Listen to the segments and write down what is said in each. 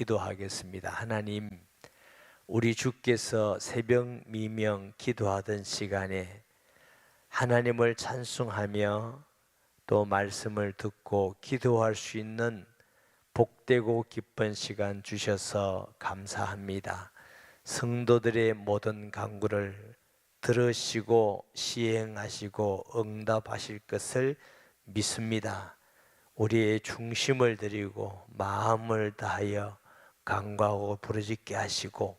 기도하겠습니다. 하나님, 우리 주께서 새벽 미명 기도하던 시간에 하나님을 찬송하며 또 말씀을 듣고 기도할 수 있는 복되고 기쁜 시간 주셔서 감사합니다. 성도들의 모든 간구를 들으시고 시행하시고 응답하실 것을 믿습니다. 우리의 중심을 드리고 마음을 다하여 간구하고 부르짖게 하시고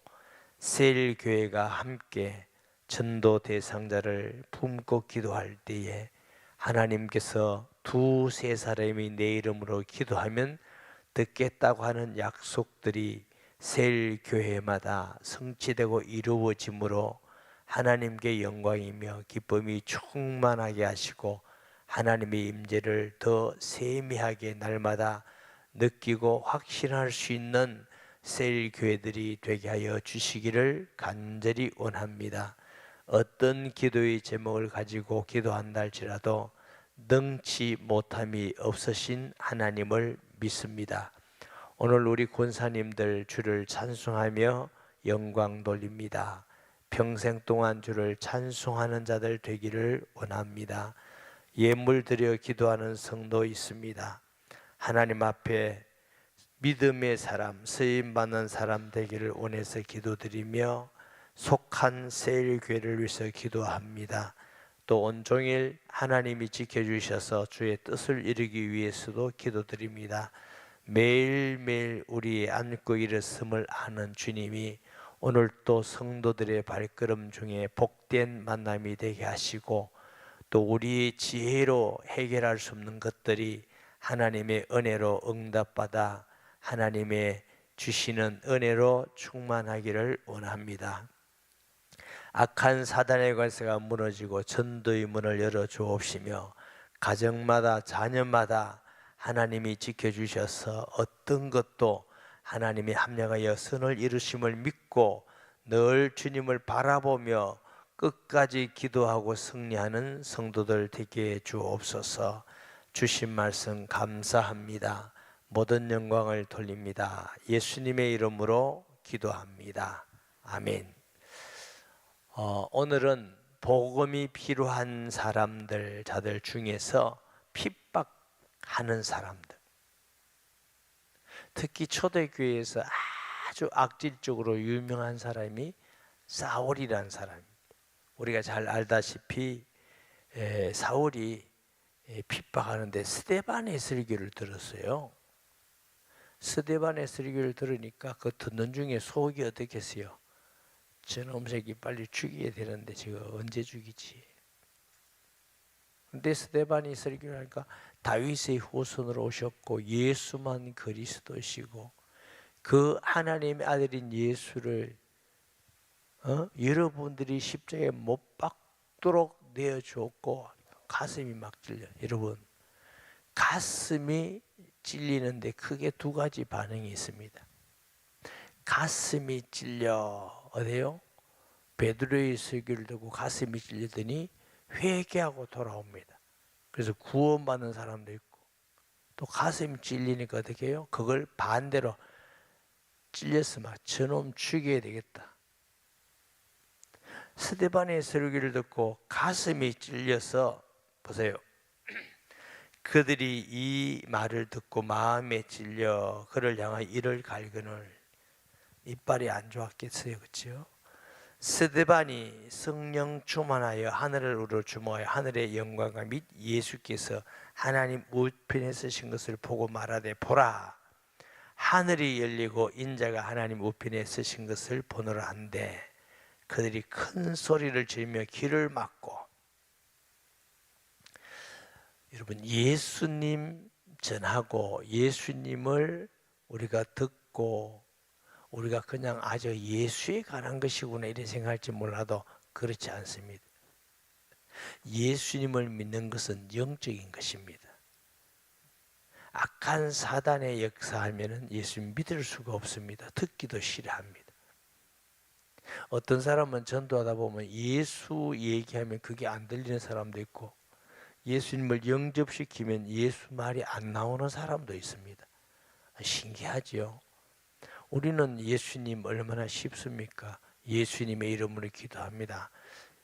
세일교회가 함께 전도 대상자를 품고 기도할 때에 하나님께서 두세 사람이 내 이름으로 기도하면 듣겠다고 하는 약속들이 세일교회마다 성취되고 이루어짐으로 하나님께 영광이며 기쁨이 충만하게 하시고 하나님의 임재를 더 세미하게 날마다 느끼고 확신할 수 있는 세일교회들이 되게 하여 주시기를 간절히 원합니다. 어떤 기도의 제목을 가지고 기도한다 할지라도 능치 못함이 없으신 하나님을 믿습니다. 오늘 우리 권사님들 주를 찬송하며 영광 돌립니다. 평생 동안 주를 찬송하는 자들 되기를 원합니다. 예물 드려 기도하는 성도 있습니다. 하나님 앞에 믿음의 사람, 쓰임받는 사람 되기를 원해서 기도드리며 속한 세일교회를 위해서 기도합니다. 또 온종일 하나님이 지켜주셔서 주의 뜻을 이루기 위해서도 기도드립니다. 매일매일 우리의 안고 일었음을 아는 주님이 오늘 또 성도들의 발걸음 중에 복된 만남이 되게 하시고 또 우리의 지혜로 해결할 수 없는 것들이 하나님의 은혜로 응답받아 하나님의 주시는 은혜로 충만하기를 원합니다. 악한 사단의 관세가 무너지고 전도의 문을 열어 주옵시며 가정마다 자녀마다 하나님이 지켜주셔서 어떤 것도 하나님이 합력하여 선을 이루심을 믿고 늘 주님을 바라보며 끝까지 기도하고 승리하는 성도들 되게 주옵소서. 주신 말씀 감사합니다. 모든 영광을 돌립니다. 예수님의 이름으로 기도합니다. 아멘. 오늘은 복음이 필요한 사람들, 자들 중에서 핍박하는 사람들, 특히 초대교회에서 아주 악질적으로 유명한 사람이 사울이라는 사람입니다. 우리가 잘 알다시피 사울이 핍박하는데 스데반의 설교를 들었어요. 스데반의 설교를 들으니까 그 듣는 중에 속이 어떻겠어요? 저놈 새끼 빨리 죽여야 되는데 제가 언제 죽이지? 근데 스데반이 설교를 하니까 다윗의 후손으로 오셨고 예수만 그리스도시고 그 하나님의 아들인 예수를 여러분들이 십자가에 못 박도록 내어주었고 가슴이 막 찔려. 여러분, 가슴이 찔리는데 크게 두 가지 반응이 있습니다. 가슴이 찔려. 어때요? 베드로의 설교를 듣고 가슴이 찔리더니 회개하고 돌아옵니다. 그래서 구원받는 사람도 있고 또 가슴이 찔리니까 어떻게 해요? 그걸 반대로 찔렸으면 저놈 죽여야 되겠다. 스데반의 설교를 듣고 가슴이 찔려서 보세요. 그들이 이 말을 듣고 마음에 찔려 그를 향하여 이를 갈그늘. 이빨이 안 좋았겠어요, 그렇죠? 스데반이 성령 충만하여 하늘을 우러 주목하여 하늘의 영광과 및 예수께서 하나님 우편에 서신 것을 보고 말하되 보라, 하늘이 열리고 인자가 하나님 우편에 서신 것을 보노라 한데 그들이 큰 소리를 지르며 귀를 막고. 여러분, 예수님 전하고 예수님을 우리가 듣고 우리가 그냥 아주 예수에 관한 것이구나 이런 생각할지 몰라도 그렇지 않습니다. 예수님을 믿는 것은 영적인 것입니다. 악한 사단의 역사하면은 예수님 믿을 수가 없습니다. 듣기도 싫어합니다. 어떤 사람은 전도하다 보면 예수 얘기하면 그게 안 들리는 사람도 있고 예수님을 영접시키면 예수 말이 안 나오는 사람도 있습니다. 신기하지요. 우리는 예수님 얼마나 쉽습니까? 예수님의 이름으로 기도합니다.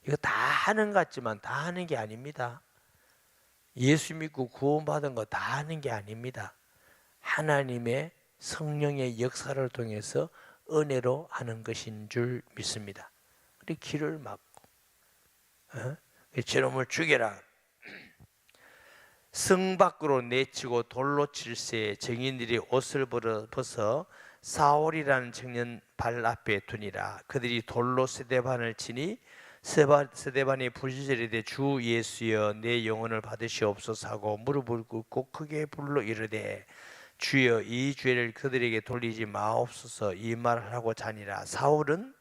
이거 다 하는 것 같지만 다 하는 게 아닙니다. 예수 믿고 구원받은 거 다 하는 게 아닙니다. 하나님의 성령의 역사를 통해서 은혜로 하는 것인 줄 믿습니다. 우리 귀를 막고 저놈을 죽여라. 성 밖으로 내치고 돌로 칠세 정인들이 옷을 벗어 사울이라는 청년 발 앞에 두니라. 그들이 돌로 스데반을 치니 스데반이 부르짖으되 주 예수여 내 영혼을 받으시옵소서 하고 무릎을 꿇고 크게 불러 이르되 주여 이 죄를 그들에게 돌리지 마옵소서 이 말을 하고 자니라. 사울은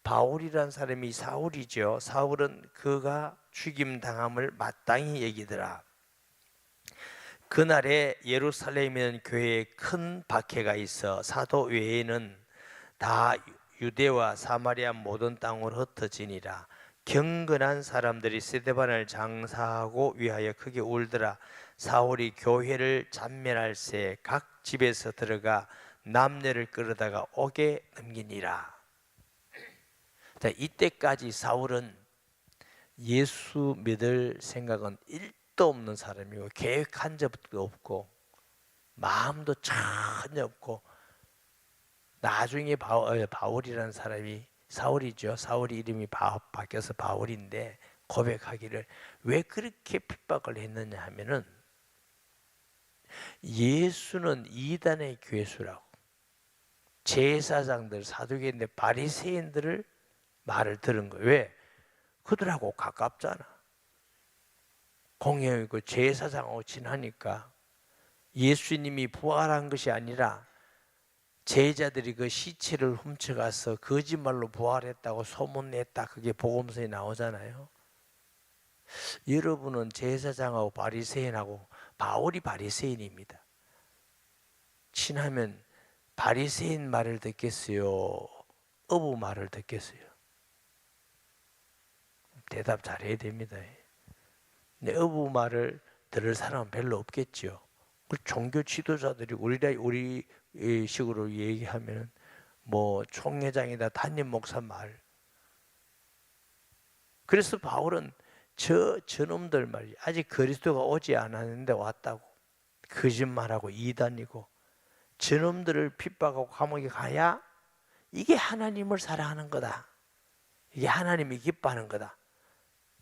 바울이란 사람이 사울이죠. 사울은 그가 죽임 당함을 마땅히 여기더라. 그날에 예루살렘에는 교회에 큰 박해가 있어 사도 외에는 다 유대와 사마리아 모든 땅으로 흩어지니라. 경건한 사람들이 스데반을 장사하고 위하여 크게 울더라. 사울이 교회를 잔멸할새 각 집에서 들어가 남녀를 끌어다가 옥에 넘기니라. 자, 이때까지 사울은 예수 믿을 생각은 1도 없는 사람이고 계획한 적도 없고 마음도 전혀 없고, 나중에 바울이라는 사람이 사울이죠. 사울이 이름이 바뀌어서 바울인데 고백하기를 왜 그렇게 핍박을 했느냐 하면은 예수는 이단의 괴수라고, 제사장들 사두개인데 바리새인들을 말을 들은 거예요. 왜? 그들하고 가깝잖아. 공형이고 제사장하고 친하니까. 예수님이 부활한 것이 아니라 제자들이 그 시체를 훔쳐가서 거짓말로 부활했다고 소문냈다. 그게 복음서에 나오잖아요. 여러분은 제사장하고 바리새인하고, 바울이 바리새인입니다. 친하면 바리새인 말을 듣겠어요? 어부 말을 듣겠어요? 대답 잘해야 됩니다. 근데 어부 말을 들을 사람은 별로 없겠죠. 종교 지도자들이 우리 식으로 얘기하면 뭐 총회장이다 담임 목사 말. 그래서 바울은 저놈들 말이야. 아직 그리스도가 오지 않았는데 왔다고 거짓말하고 이단이고 저놈들을 핍박하고 감옥에 가야 이게 하나님을 사랑하는 거다. 이게 하나님이 기뻐하는 거다.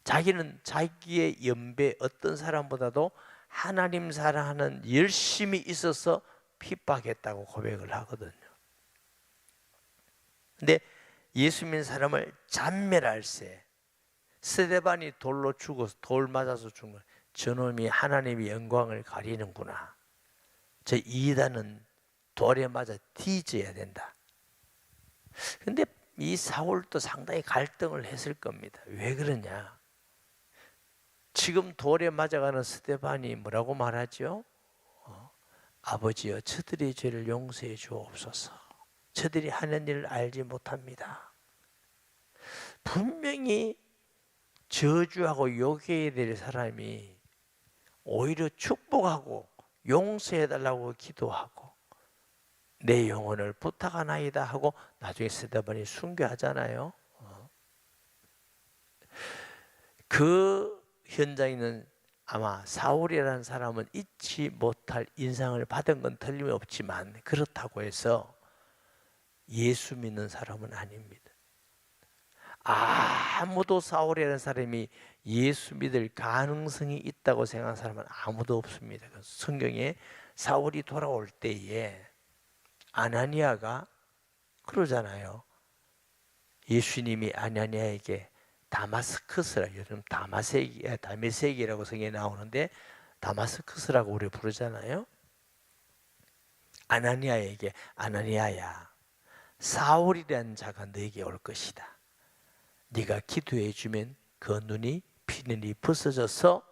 자기는 자기의 연배 어떤 사람보다도 하나님 사랑하는 열심이 있어서 핍박했다고 고백을 하거든요. 근데 예수 믿는 사람을 잔멸할세, 스데반이 돌로 죽어서 돌 맞아서 죽은 거예요. 저놈이 하나님의 영광을 가리는구나. 저 이단은 돌에 맞아 뒤져야 된다. 근데 이 사울도 상당히 갈등을 했을 겁니다. 왜 그러냐? 지금 돌에 맞아가는 스데반이 뭐라고 말하죠? 아버지여 저들의 죄를 용서해 주옵소서. 저들이 하는 일을 알지 못합니다. 분명히 저주하고 욕해야 될 사람이 오히려 축복하고 용서해달라고 기도하고 내 영혼을 부탁하나이다 하고 나중에 스데반이 순교하잖아요. 그 현장에는 아마 사울이라는 사람은 잊지 못할 인상을 받은 건 틀림없지만 그렇다고 해서 예수 믿는 사람은 아닙니다. 아무도 사울이라는 사람이 예수 믿을 가능성이 있다고 생각하는 사람은 아무도 없습니다. 성경에 사울이 돌아올 때에 아나니아가 그러잖아요. 예수님이 아나니아에게 다마스커스라, 요즘 다메섹이라고 성경에 나오는데 다마스커스라고 우리 부르잖아요. 아나니아에게 아나니아야, 사울이라는 자가 너에게 올 것이다. 네가 기도해 주면 그 눈이 피눈이 벗어져서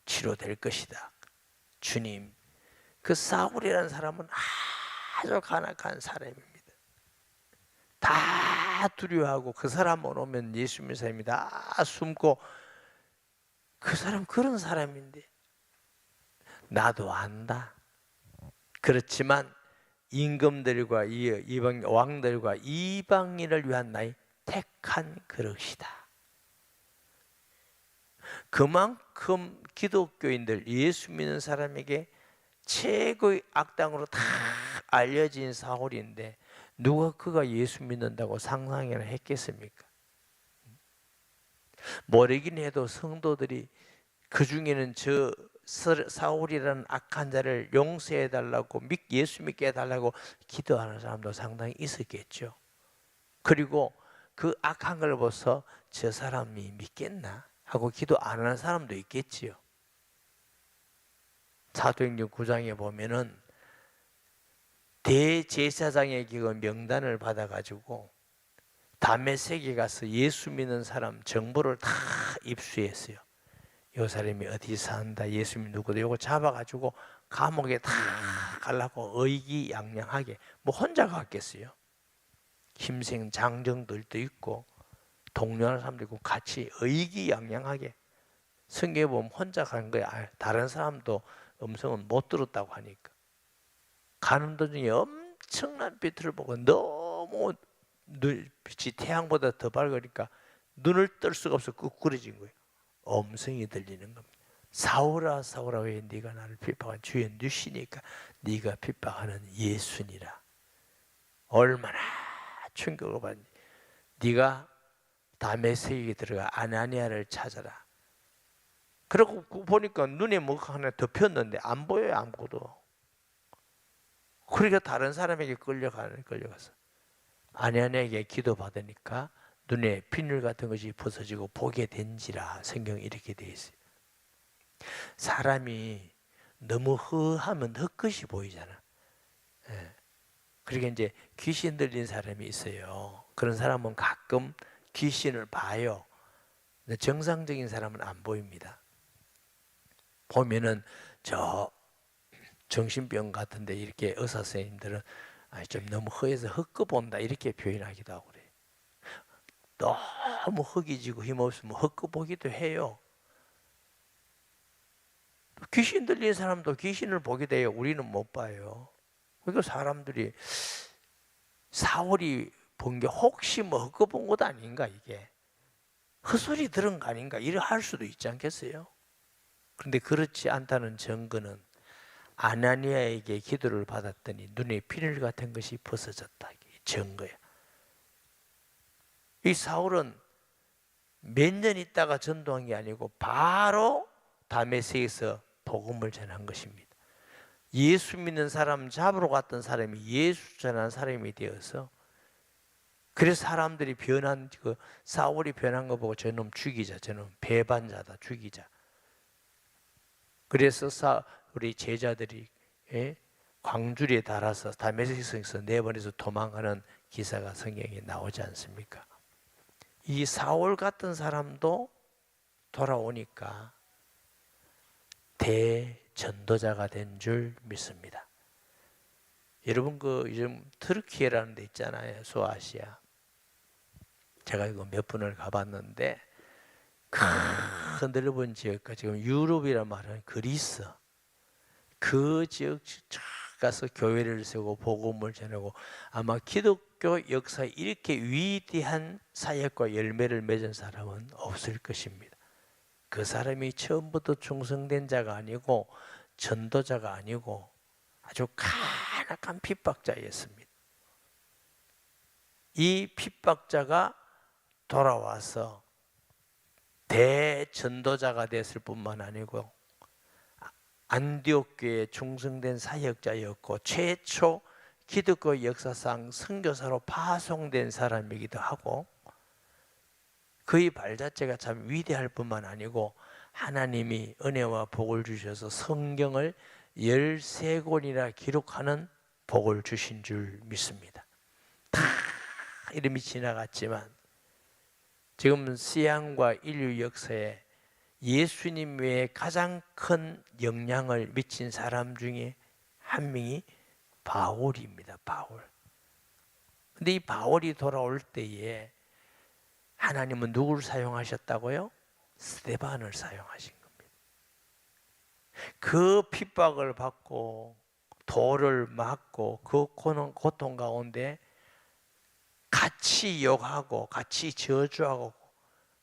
치료될 것이다. 주님, 그 사울이라는 사람은 아주 간악한 사람입니다. 다 두려워하고 그 사람만 오면 예수 믿는 사람이 다 숨고, 그 사람 그런 사람인데 나도 안다. 그렇지만 임금들과 이방 왕들과 이방인을 위한 나의 택한 그릇이다. 그만큼 기독교인들, 예수 믿는 사람에게 최고의 악당으로 다 알려진 사울인데 누가 그가 예수 믿는다고 상상이나 했겠습니까? 모르긴 해도 성도들이 그 중에는 저 사울이라는 악한 자를 용서해 달라고 예수 믿게 해달라고 기도하는 사람도 상당히 있었겠죠. 그리고 그 악한 걸 보서 저 사람이 믿겠나 하고 기도 안 하는 사람도 있겠지요. 사도행전 9장에 보면은 대제사장에게 그 명단을 받아가지고 다메섹에 가서 예수 믿는 사람 정보를 다 입수했어요. 이 사람이 어디 산다, 예수님 누구다, 이거 잡아가지고 감옥에 다 가려고 의기양양하게, 뭐 혼자 갔겠어요. 힘센 장정들도 있고 동료하는 사람도 있고 같이 의기양양하게. 성경에 보면 혼자 간 거야. 다른 사람도 음성은 못 들었다고 하니까. 가는 도중에 엄청난 빛을 보고 너무 빛이 태양보다 더 밝으니까 눈을 뜰 수가 없어 끄꾸러진 거예요. 음성이 들리는 겁니다. 사울아 사울아 왜 네가 나를 핍박한 주의 누시니까 네가 핍박하는 예수니라. 얼마나 충격을 받니. 네가 다메섹에 들어가 아나니아를 찾아라. 그러고 보니까 눈에 뭐가 하나 덮였는데 안 보여요. 아무것도. 그러니까 다른 사람에게 끌려가서 아나니아에게 기도받으니까 눈에 비늘 같은 것이 벗어지고 보게 된지라. 성경이 이렇게 되어 있어요. 사람이 너무 허하면 헛것이 보이잖아. 예. 그러니까 이제 귀신 들린 사람이 있어요. 그런 사람은 가끔 귀신을 봐요. 근데 정상적인 사람은 안 보입니다. 보면은 저 정신병 같은데 이렇게 의사 선생님들은 좀 너무 허해서 헛거 본다 이렇게 표현하기도 하고 그래요. 너무 허기지고 힘없으면 헛거 보기도 해요. 귀신 들린 사람도 귀신을 보게 돼요. 우리는 못 봐요. 그러니까 사람들이 사울이 본 게 혹시 뭐 헛거 본 것도 아닌가 이게 헛소리 들은 거 아닌가 이래 할 수도 있지 않겠어요? 그런데 그렇지 않다는 증거는 아나니아에게 기도를 받았더니 눈에 비늘 같은 것이 벗어졌다. 이게 증거야. 이 사울은 몇 년 있다가 전도한 게 아니고 바로 다메섹에서 복음을 전한 것입니다. 예수 믿는 사람 잡으러 갔던 사람이 예수 전한 사람이 되어서 그래서 사람들이 변한 그 사울이 변한 거 보고 저놈 죽이자, 저놈 배반자다, 죽이자. 그래서 우리 제자들이 광주리에 달아서 다메섹에서 내보내서 도망가는 기사가 성경에 나오지 않습니까? 이 사울 같은 사람도 돌아오니까 대전도자가 된 줄 믿습니다. 여러분 그 요즘 터키에라는 데 있잖아요. 소아시아. 제가 이거 몇 번을 가봤는데 큰 넓은 지역과 지금 유럽이란 말은 그리스 그 지역 쫙 가서 교회를 세우고 복음을 전하고 아마 기독교 역사에 이렇게 위대한 사역과 열매를 맺은 사람은 없을 것입니다. 그 사람이 처음부터 충성된 자가 아니고 전도자가 아니고 아주 간악한 핍박자였습니다. 이 핍박자가 돌아와서 대전도자가 됐을 뿐만 아니고 안디옥 교회에 충성된 사역자였고 최초 기독교 역사상 선교사로 파송된 사람이기도 하고 그의 발자체가 참 위대할 뿐만 아니고 하나님이 은혜와 복을 주셔서 성경을 13권이나 기록하는 복을 주신 줄 믿습니다. 다 이름이 지나갔지만 지금 서양과 인류 역사에 예수님 외에 가장 큰 영향을 미친 사람 중에 한 명이 바울입니다. 바울. 근데 이 바울이 돌아올 때에 하나님은 누구를 사용하셨다고요? 스데반을 사용하신 겁니다. 그 핍박을 받고 돌을 맞고 그 고통 가운데 같이 욕하고 같이 저주하고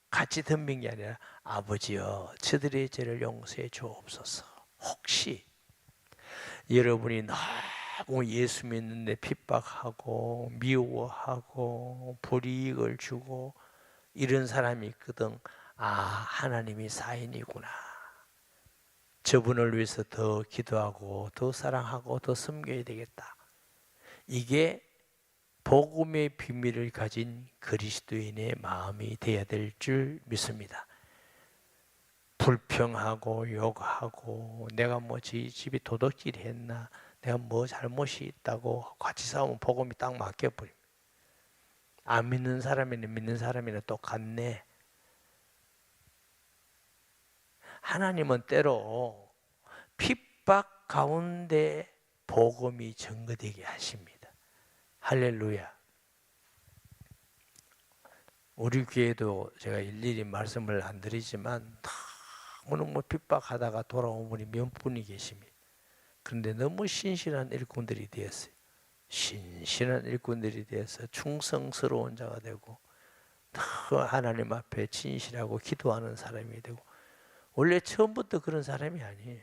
같이 덤빈 게 아니라 아버지여 저들의 죄를 용서해 주옵소서. 혹시 여러분이 너무 예수 믿는데 핍박하고 미워하고 불이익을 주고 이런 사람이 있거든. 아, 하나님이 사인이구나. 저분을 위해서 더 기도하고 더 사랑하고 더 섬겨야 되겠다. 이게 복음의 비밀을 가진 그리스도인의 마음이 되어야 될 줄 믿습니다. 불평하고 욕하고 내가 뭐 집이 도둑질 했나, 내가 뭐 잘못이 있다고 같이 싸우면 복음이 딱 막혀버립니다. 안 믿는 사람이나 믿는 사람이나 똑같네. 하나님은 때로 핍박 가운데 복음이 증거되게 하십니다. 할렐루야. 우리 교회도 제가 일일이 말씀을 안 드리지만 너무너무 핍박하다가 돌아온 분이 몇 분이 계십니다. 그런데 너무 신실한 일꾼들이 되었어요. 신실한 일꾼들이 되어서 충성스러운 자가 되고 하나님 앞에 진실하고 기도하는 사람이 되고, 원래 처음부터 그런 사람이 아니에요.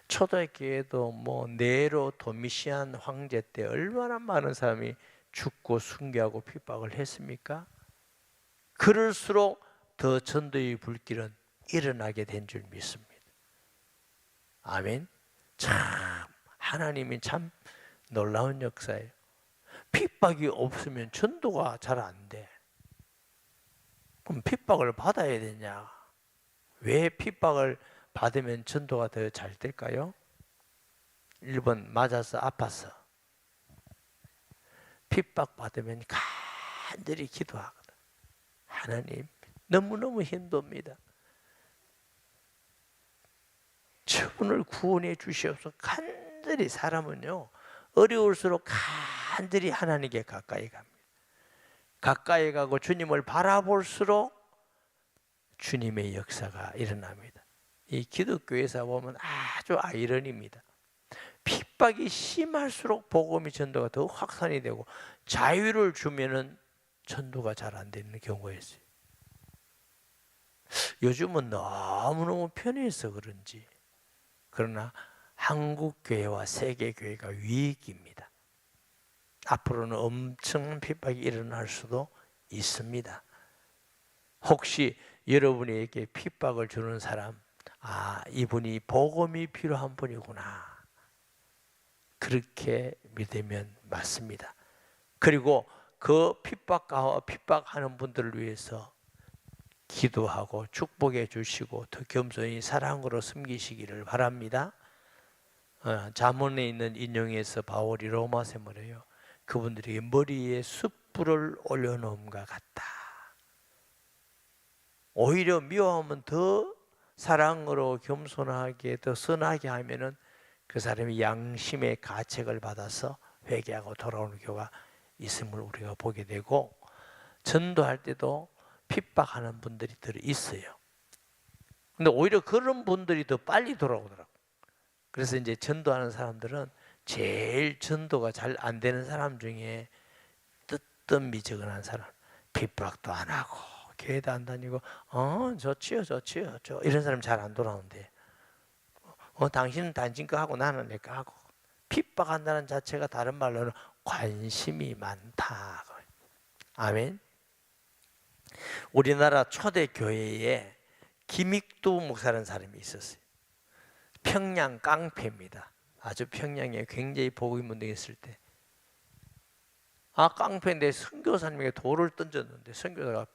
초대교회도 뭐 네로 도미시안 황제 때 얼마나 많은 사람이 죽고 순교하고 핍박을 했습니까? 그럴수록 더 전도의 불길은 일어나게 된 줄 믿습니다. 아멘. 참 하나님이 참 놀라운 역사예요. 핍박이 없으면 전도가 잘 안 돼. 그럼 핍박을 받아야 되냐? 왜 핍박을 받으면 전도가 더 잘 될까요? 1번 맞아서 아파서. 핍박 받으면 간절히 기도하거든. 하나님 너무너무 힘듭니다. 저분을 구원해 주시옵소서. 간절히 사람은요 어려울수록 간절히 하나님께 가까이 갑니다. 가까이 가고 주님을 바라볼수록 주님의 역사가 일어납니다. 이 기독교에서 보면 아주 아이러니입니다. 핍박이 심할수록 복음의 전도가 더 확산이 되고 자유를 주면은 전도가 잘 안 되는 경우가 있어요. 요즘은 너무너무 편해서 그런지, 그러나 한국교회와 세계교회가 위기입니다. 앞으로는 엄청난 핍박이 일어날 수도 있습니다. 혹시 여러분에게 핍박을 주는 사람, 아, 이분이 복음이 필요한 분이구나, 그렇게 믿으면 맞습니다. 그리고 그 핍박하는 분들을 위해서 기도하고 축복해 주시고 더 겸손히 사랑으로 섬기시기를 바랍니다. 잠언에 있는 인용에서 바울이 로마서 뭐래요? 그분들에게 머리에 숯불을 올려놓음과 같다. 오히려 미워하면 더 사랑으로 겸손하게 더 선하게 하면은 그 사람이 양심의 가책을 받아서 회개하고 돌아오는 경우가 있음을 우리가 보게 되고, 전도할 때도 핍박하는 분들이 들 있어요. 근데 오히려 그런 분들이 더 빨리 돌아오더라고. 그래서 이제 전도하는 사람들은 제일 전도가 잘 안 되는 사람 중에 뜨뜻미지근한 사람, 핍박도 안 하고 교회도 안 다니고 좋지요 이런 사람 잘 안 돌아오는데, 당신은 당신 거 하고 나는 내 거 하고, 핍박한다는 자체가 다른 말로는 관심이 많다. 아멘. 우리나라 초대 교회에 김익두 목사라는 사람이 있었어요. 평양 깡패입니다. 아주 평양에 굉장히 복음운동했을 때, 깡패인데 선교사님에게 돌을 던졌는데 선교사가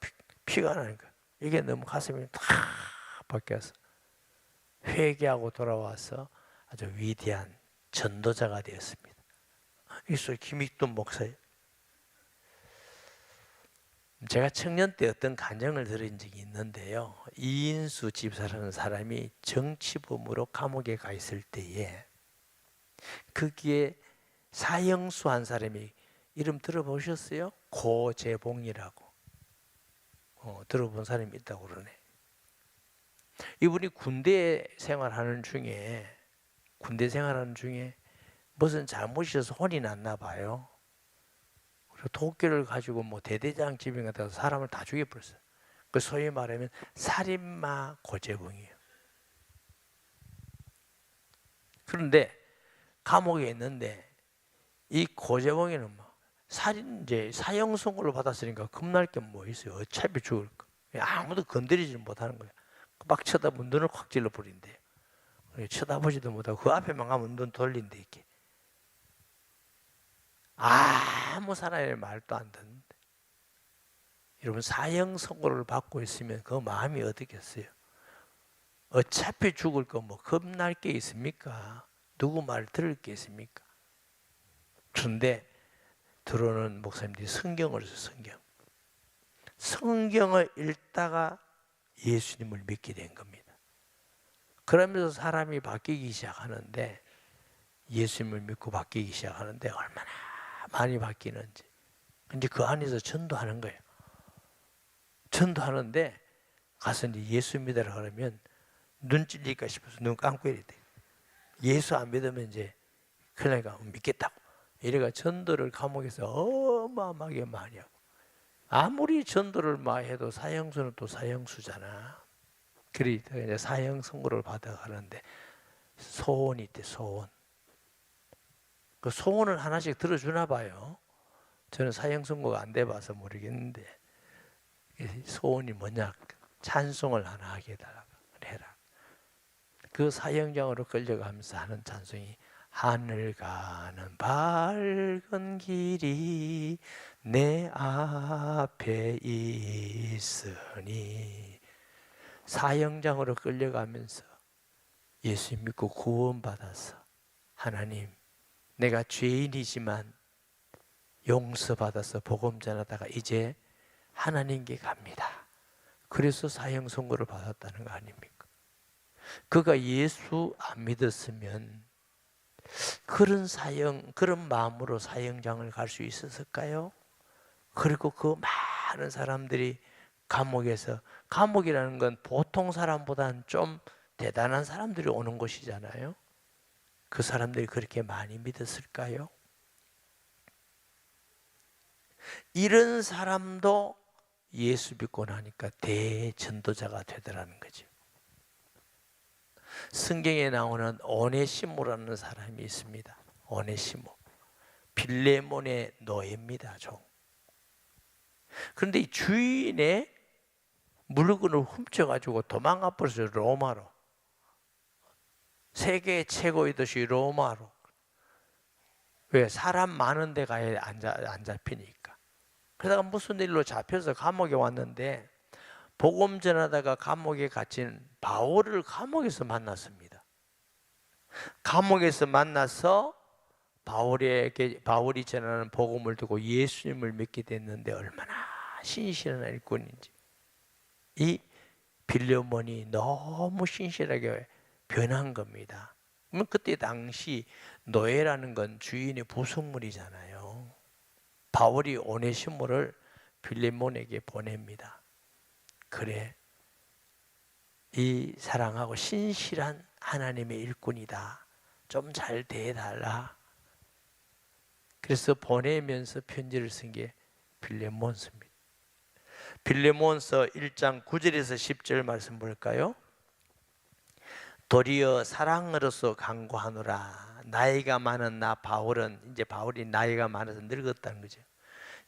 피가 나는 거야. 이게 너무 가슴이 탁 박혀서 회개하고 돌아와서 아주 위대한 전도자가 되었습니다. 이게 김익두 목사예요. 제가 청년 때 어떤 간증을 들은 적이 있는데요. 이인수 집사라는 사람이 정치범으로 감옥에 가 있을 때에 거기에 사형수 한 사람이, 이름 들어보셨어요? 고재봉이라고. 들어본 사람이 있다고 그러네. 이분이 군대 생활하는 중에 군대 생활하는 중에 무슨 잘못이 있어서 혼이 났나 봐요. 그리고 도끼를 가지고 뭐 대대장 집에 가서 사람을 다 죽여버렸어요. 그 소위 말하면 살인마 고재봉이에요. 그런데 감옥에 있는데 이 고재봉이는 뭐 살인죄 사형 선고를 받았으니까 겁날 게 뭐 있어요. 어차피 죽을 거. 아무도 건드리지 못하는 거야. 막 쳐다보면 눈을 확 찔러 버린대요. 쳐다보지도 못하고 그 앞에만 가면 눈 돌린대 이렇게. 아무 사람의 말도 안 듣는데. 여러분 사형 선고를 받고 있으면 그 마음이 어떻겠어요? 어차피 죽을 거 뭐 겁날 게 있습니까? 누구 말 들을 게 있습니까? 그런데 들어오는 목사님들이 성경을 써요. 성경을 읽다가 예수님을 믿게 된 겁니다. 그러면서 사람이 바뀌기 시작하는데 예수님을 믿고 바뀌기 시작하는데 얼마나 많이 바뀌는지. 이제 그 안에서 전도하는 거예요. 전도하는데 가서 이제 예수 믿으라 그러면 눈 찔릴까 싶어서 눈 감고 이래야 돼. 예수 안 믿으면 이제 그러니까 믿겠다고. 이래가 전도를 감옥에서 어마어마하게 많이 하고. 아무리 전도를 많이 해도 사형수는 또 사형수잖아. 그러니까 이제 사형 선고를 받아가는데 소원이 있대, 소원. 그 소원을 하나씩 들어주나 봐요. 저는 사형 선고가 안 돼봐서 모르겠는데 소원이 뭐냐? 찬송을 하나 하게 해달라고 해라. 그 사형장으로 끌려가면서 하는 찬송이 하늘 가는 밝은 길이 내 앞에 있으니. 사형장으로 끌려가면서 예수 믿고 구원받아서 하나님 내가 죄인이지만 용서받아서 복음 전하다가 이제 하나님께 갑니다. 그래서 사형 선고를 받았다는 거 아닙니까? 그가 예수 안 믿었으면 그런 그런 마음으로 사형장을 갈 수 있었을까요? 그리고 그 많은 사람들이 감옥이라는 건 보통 사람보다는 좀 대단한 사람들이 오는 곳이잖아요. 그 사람들이 그렇게 많이 믿었을까요? 이런 사람도 예수 믿고 나니까 대전도자가 되더라는 거죠. 성경에 나오는 오네시모라는 사람이 있습니다. 오네시모. 빌레몬의 노예입니다. 종. 그런데 이 주인의 물건을 훔쳐가지고 도망가 버려서 로마로. 세계 최고의 도시 로마로. 왜? 사람 많은 데 가야 안 잡히니까. 그러다가 무슨 일로 잡혀서 감옥에 왔는데 복음 전하다가 감옥에 갇힌 바울을 감옥에서 만났습니다. 감옥에서 만나서 바울이 전하는 복음을 듣고 예수님을 믿게 됐는데 얼마나 신실한 일꾼인지. 이 빌레몬이 너무 신실하게 변한 겁니다. 그러면 그때 당시 노예라는 건 주인의 부속물이잖아요. 바울이 오네시모를 빌레몬에게 보냅니다. 그래, 이 사랑하고 신실한 하나님의 일꾼이다. 좀 잘 대해달라. 그래서 보내면서 편지를 쓴 게 빌레몬서입니다. 빌레몬서 1장 9절에서 10절 말씀 볼까요? 도리어 사랑으로서 간구하노라. 나이가 많은 나 바울은, 이제 바울이 나이가 많아서 늙었다는 거죠.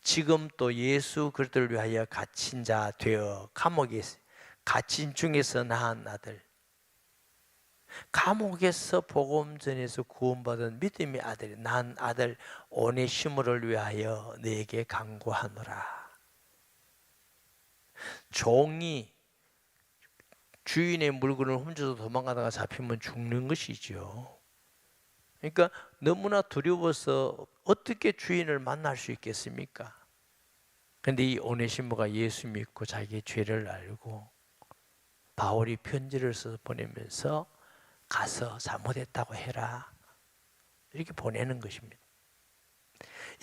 지금 또 예수 그리스도를 위하여 갇힌 자 되어 감옥에 갇힌 중에서 낳은 아들, 감옥에서 복음 전에서 구원받은 믿음의 아들이 낳은 아들 오네시모를 위하여 내게 간구하노라. 종이 주인의 물건을 훔쳐서 도망가다가 잡히면 죽는 것이죠. 그러니까 너무나 두려워서 어떻게 주인을 만날 수 있겠습니까? 그런데 이 오네시모가 예수 믿고 자기의 죄를 알고 바울이 편지를 써서 보내면서 가서 잘못했다고 해라 이렇게 보내는 것입니다.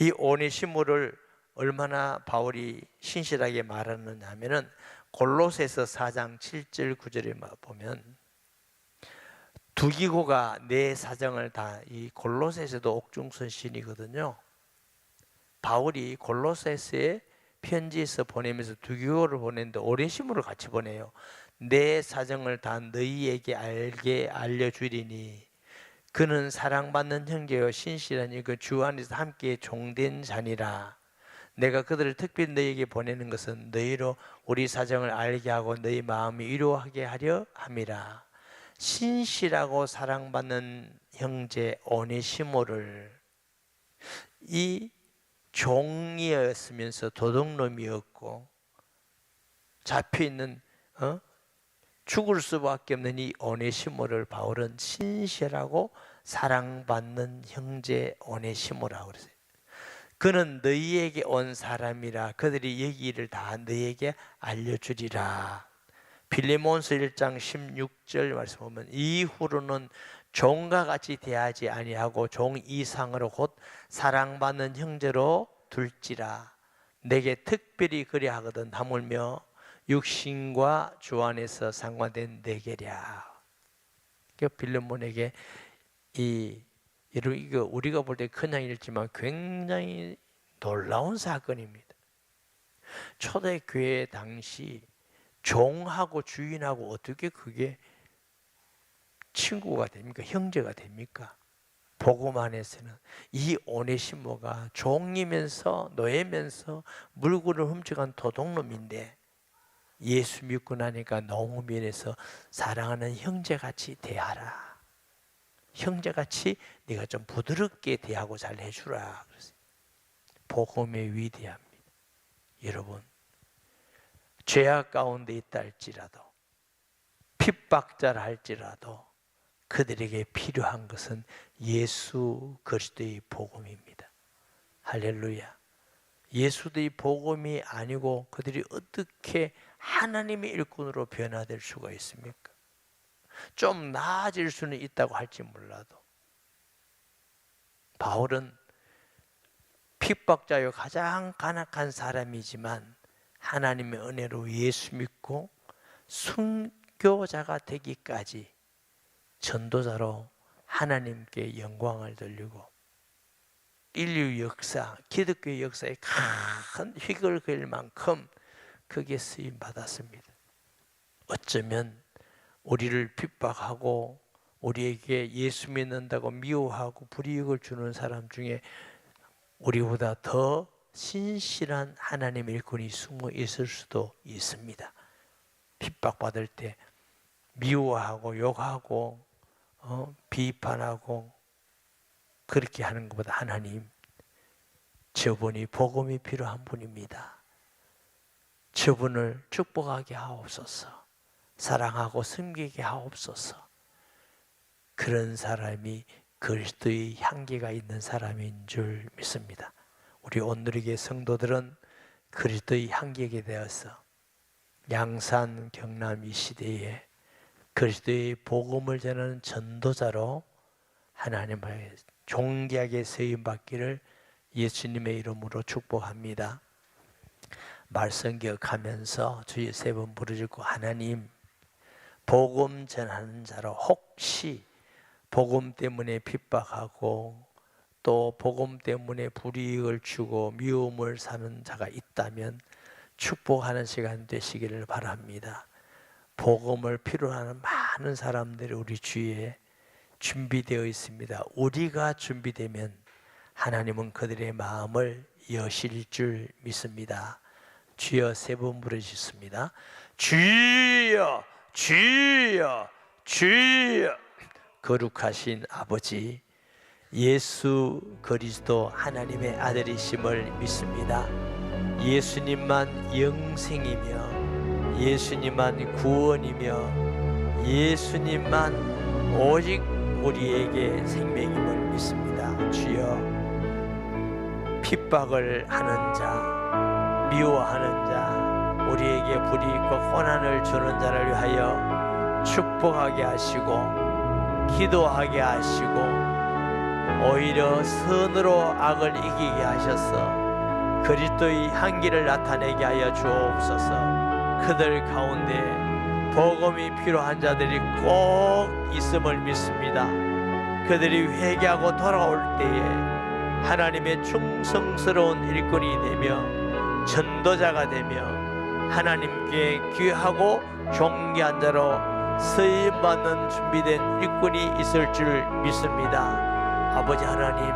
이 오네시모를 얼마나 바울이 신실하게 말하느냐 하면은 골로새서 4장 7절 9절에 보면 두기고가 내 사정을 다, 이 골로새서도 옥중선신이거든요. 바울이 골로새서에 편지에서 보내면서 두기고를 보냈는데 오네시모를 같이 보내요. 내 사정을 다 너희에게 알게 알려주리니 그는 사랑받는 형제요 신실하니 그 주 안에서 함께 종된 자니라. 내가 그들을 특별히 너희에게 보내는 것은 너희로 우리 사정을 알게 하고 너희 마음이 위로하게 하려 함이라. 신실하고 사랑받는 형제 오네시모를, 이 종이었으면서 도둑놈이었고 잡혀있는 죽을 수밖에 없는 이 오네시모를 바울은 신실하고 사랑받는 형제 오네시모라고 그랬어요. 그는 너희에게 온 사람이라 그들이 여기 일을 다 너희에게 알려주리라. 빌레몬서 1장 16절 말씀 보면 이후로는 종과 같이 대하지 아니하고 종 이상으로 곧 사랑받는 형제로 둘지라. 내게 특별히 그리하거든 하물며 육신과 주 안에서 상관된 내게랴. 빌레몬에게 이거 우리가 볼 때 그냥 읽지만 굉장히 놀라운 사건입니다. 초대 교회 당시 종하고 주인하고 어떻게 그게 친구가 됩니까? 형제가 됩니까? 복음 안에서는 이 오네시모가 종이면서 노예면서 물건을 훔쳐간 도둑놈인데 예수 믿고 나니까 너무 미안해서 사랑하는 형제같이 대하라. 형제같이 네가 좀 부드럽게 대하고 잘 해주라. 그랬어요. 복음의 위대함입니다. 여러분, 죄악 가운데 있다 할지라도 핍박자라 할지라도 그들에게 필요한 것은 예수 그리스도의 복음입니다. 할렐루야. 예수의 복음이 아니고 그들이 어떻게 하나님의 일꾼으로 변화될 수가 있습니까? 좀 나아질 수는 있다고 할지 몰라도 바울은 핍박자요 가장 간악한 사람이지만 하나님의 은혜로 예수 믿고 순교자가 되기까지 전도자로 하나님께 영광을 돌리고 인류 역사, 기독교의 역사에 큰 획을 그을 만큼 크게 쓰임 받았습니다. 어쩌면 우리를 핍박하고 우리에게 예수 믿는다고 미워하고 불이익을 주는 사람 중에 우리보다 더 신실한 하나님의 일꾼이 숨어 있을 수도 있습니다. 핍박받을 때 미워하고 욕하고 비판하고 그렇게 하는 것보다 하나님, 저분이 복음이 필요한 분입니다. 저분을 축복하게 하옵소서. 사랑하고 섬기게 하옵소서. 그런 사람이 그리스도의 향기가 있는 사람인 줄 믿습니다. 우리 온누리교회 성도들은 그리스도의 향기게 되어서 양산 경남 이 시대에 그리스도의 복음을 전하는 전도자로 하나님의 존귀하게 쓰임받기를 예수님의 이름으로 축복합니다. 말씀 기억하면서 주의 세 번 부르짖고 하나님, 복음 전하는 자로 혹시 복음 때문에 핍박하고 또 복음 때문에 불이익을 주고 미움을 사는 자가 있다면 축복하는 시간 되시기를 바랍니다. 복음을 필요로 하는 많은 사람들이 우리 주위에 준비되어 있습니다. 우리가 준비되면 하나님은 그들의 마음을 여실 줄 믿습니다. 주여 세 번 부르셨습니다. 주여, 주여, 주여. 거룩하신 아버지, 예수 그리스도 하나님의 아들이심을 믿습니다. 예수님만 영생이며 예수님만 구원이며 예수님만 오직 우리에게 생명임을 믿습니다. 주여, 핍박을 하는 자, 미워하는 자, 우리에게 불이익과 고난을 주는 자를 위하여 축복하게 하시고 기도하게 하시고 오히려 선으로 악을 이기게 하셔서 그리스도의 향기를 나타내게 하여 주옵소서. 그들 가운데 복음이 필요한 자들이 꼭 있음을 믿습니다. 그들이 회개하고 돌아올 때에 하나님의 충성스러운 일꾼이 되며 전도자가 되며 하나님께 귀하고 존귀한 자로 쓰임받는 준비된 일꾼이 있을 줄 믿습니다. 아버지 하나님,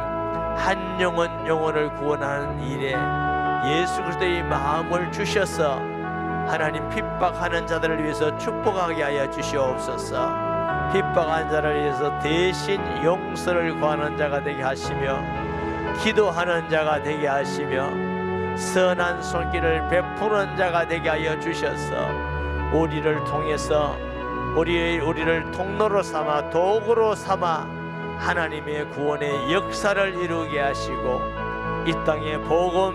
한 영혼을 구원하는 일에 예수 그리스도의 마음을 주셔서 하나님 핍박하는 자들을 위해서 축복하게 하여 주시옵소서. 핍박한 자를 위해서 대신 용서를 구하는 자가 되게 하시며 기도하는 자가 되게 하시며 선한 손길을 베푸는 자가 되게 하여 주셔서 우리를 통해서 우리를 통로로 삼아 도구로 삼아 하나님의 구원의 역사를 이루게 하시고 이 땅에 복음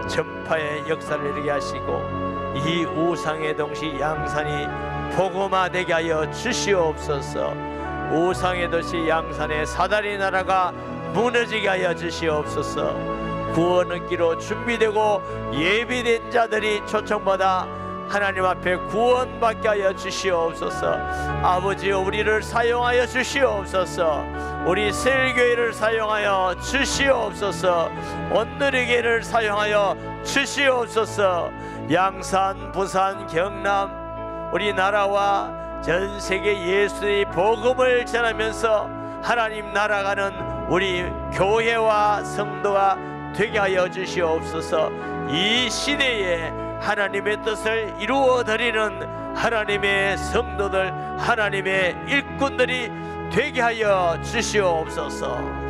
전파의 역사를 이루게 하시고 이 우상의 동시 양산이 복음화되게 하여 주시옵소서. 우상의 도시 양산의 사다리 나라가 무너지게 하여 주시옵소서. 구원 얻기로 준비되고 예비된 자들이 초청받아 하나님 앞에 구원받게 하여 주시옵소서. 아버지, 우리를 사용하여 주시옵소서. 우리 세일교회를 사용하여 주시옵소서. 온누리교회를 사용하여 주시옵소서. 양산, 부산, 경남 우리나라와 전 세계 예수의 복음을 전하면서 하나님 나라가는 우리 교회와 성도가 되게 하여 주시옵소서. 이 시대에 하나님의 뜻을 이루어 드리는 하나님의 성도들, 하나님의 일꾼들이 되게 하여 주시옵소서.